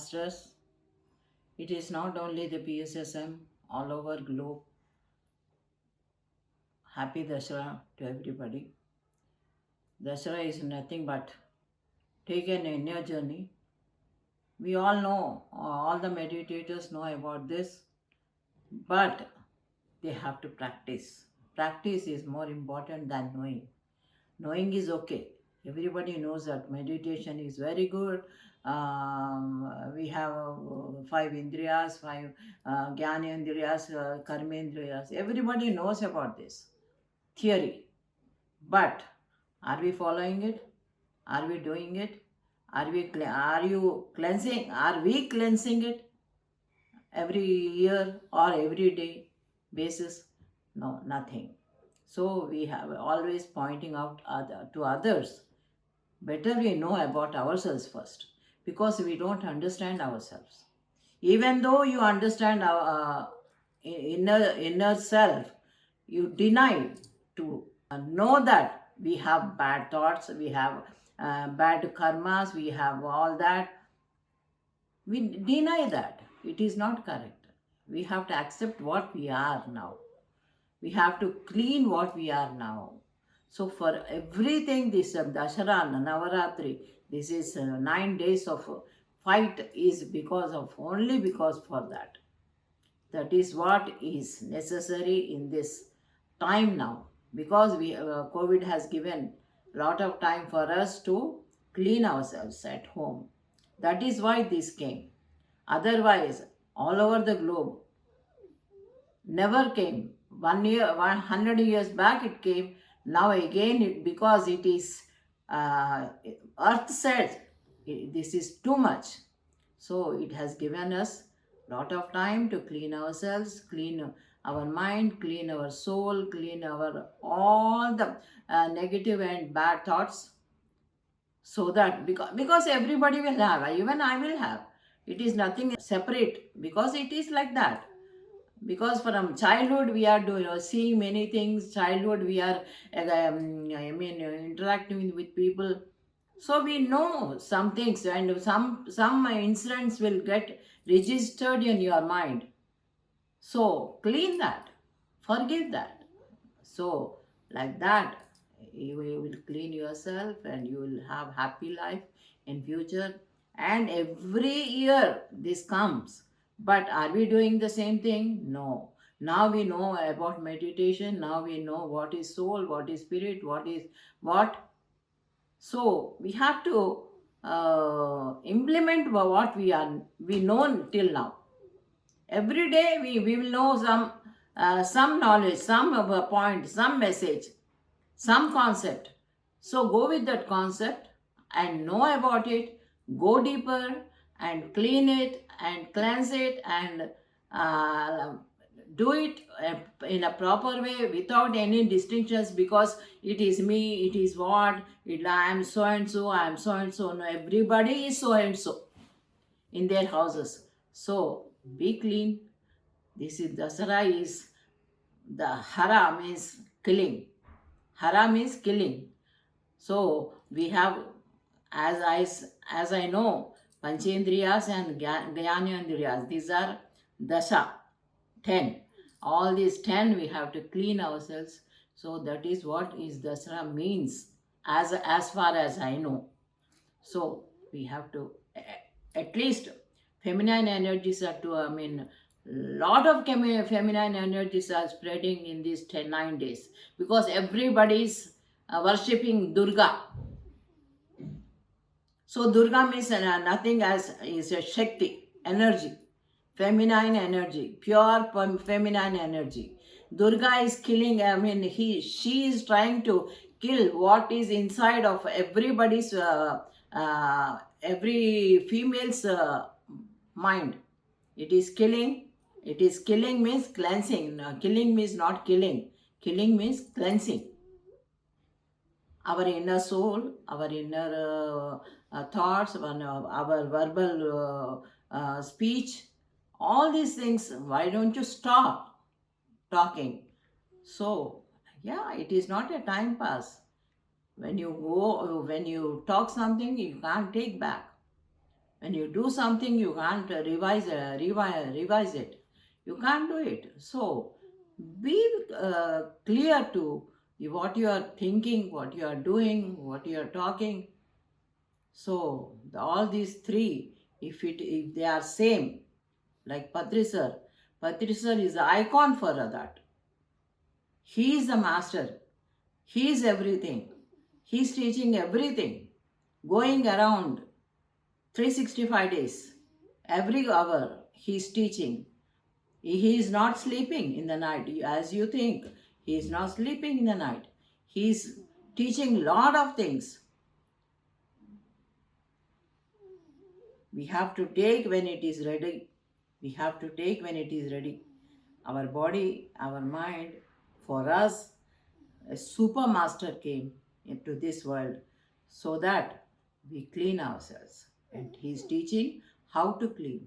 masters. It is not only the PSSM, all over globe. Happy Dashara to everybody. Dashara is nothing but take an inner journey. We all know, all the meditators know about this, but they have to practice. Practice is more important than knowing. Knowing is okay. Everybody knows that meditation is very good. We have five indriyas, five jnanendriyas, karmendriyas. Everybody knows about this theory. But are we following it? Are we doing it? Are you cleansing? Are we cleansing it every year or every day basis? No, nothing. So we have always pointing out to others. Better we know about ourselves first, because we don't understand ourselves. Even though you understand our inner self, you deny to know that we have bad thoughts, we have bad karmas, we have all that. We deny that. It is not correct. We have to accept what we are now. We have to clean what we are now. So for everything, this Dashara, Navaratri, this is 9 days of fight is only because for that. That is what is necessary in this time now, because COVID has given lot of time for us to clean ourselves at home. That is why this came. Otherwise, all over the globe, never came. 100 years back it came. Now again, because it is earth said this is too much. So it has given us lot of time to clean ourselves, clean our mind, clean our soul, clean our all the negative and bad thoughts. So that because everybody will have, even I will have. It is nothing separate, because it is like that. Because from childhood we are seeing many things. Childhood we are interacting with people, so we know some things, and some incidents will get registered in your mind. So clean that, forgive that. So like that, you will clean yourself and you will have happy life in future. And every year this comes, but are we doing the same thing? No. Now we know about meditation. Now we know what is soul, what is spirit, what is what. So we have to implement what we know till now. Every day we will know some knowledge, some point, some message, some concept. So go with that concept and know about it, go deeper and clean it and cleanse it, and do it in a proper way without any distinctions, because it is me, it is what, I am so and so, I am so and so. No, everybody is so and so in their houses. So be clean. This is Dasara is the Hara means killing. Hara means killing. So we have, as I know, Panchendriyas and Jnanendriyas. These are Dasha, 10. All these 10 we have to clean ourselves. So that is what is Dasara means, as far as I know. So we have to at least feminine energies are to lot of feminine energies are spreading in these 9 days, because everybody is worshipping Durga. So Durga means nothing as is a Shakti, energy, feminine energy, pure feminine energy. Durga is killing, she is trying to kill what is inside of everybody's, every female's mind. It is killing. It is killing means cleansing. No, killing means not killing. Killing means cleansing. Our inner soul, our inner thoughts, our verbal speech, all these things. Why don't you stop talking? So, yeah, it is not a time pass. When you talk something, you can't take back. When you do something, you can't revise it. You can't do it. So be clear to what you are thinking, what you are doing, what you are talking. So all these three, if they are same, like Patri sir is the icon for that. He is the master. He is everything. He is teaching everything, going around 365 days. Every hour he is teaching. He is not sleeping in the night as you think. He is not sleeping in the night. He is teaching lot of things. We have to take when it is ready. We have to take when it is ready. Our body, our mind, for us, a super master came into this world so that we clean ourselves. And he is teaching how to clean.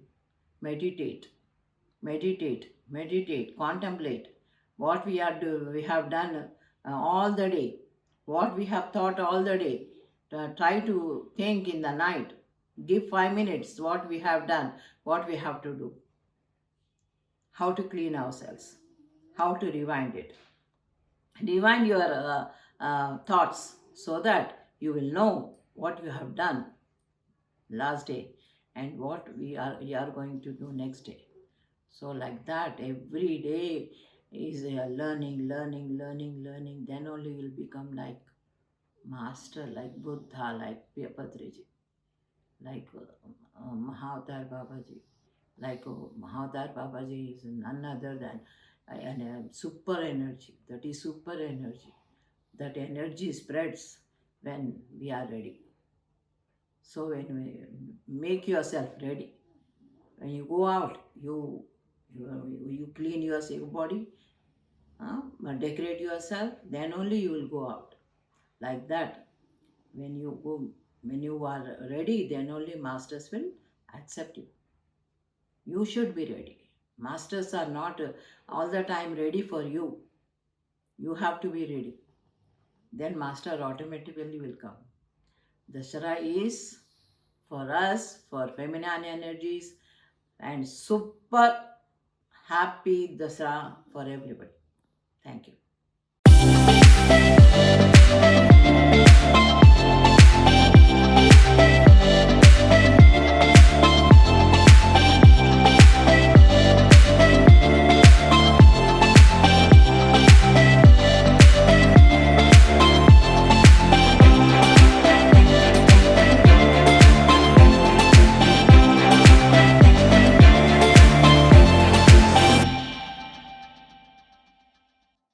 Meditate, meditate, contemplate what we have done all the day, what we have thought all the day. Try to think in the night. Give 5 minutes what we have done, what we have to do, how to clean ourselves, how to rewind it. Rewind your thoughts so that you will know what you have done last day and what we are going to do next day. So like that, every day is learning. Then only you will become like master, like Buddha, like Patriji, like Mahavatar Babaji. Like Mahavatar Babaji is none other than a super energy. That is super energy. That energy spreads when we are ready. So when we make yourself ready, when you go out, you clean your body, decorate yourself, then only you will go out. Like that, when you are ready, then only masters will accept you. You should be ready. Masters are not all the time ready for you. You have to be ready. Then master automatically will come. Dasara is for us, for feminine energies, and super happy Dasara for everybody. Thank you.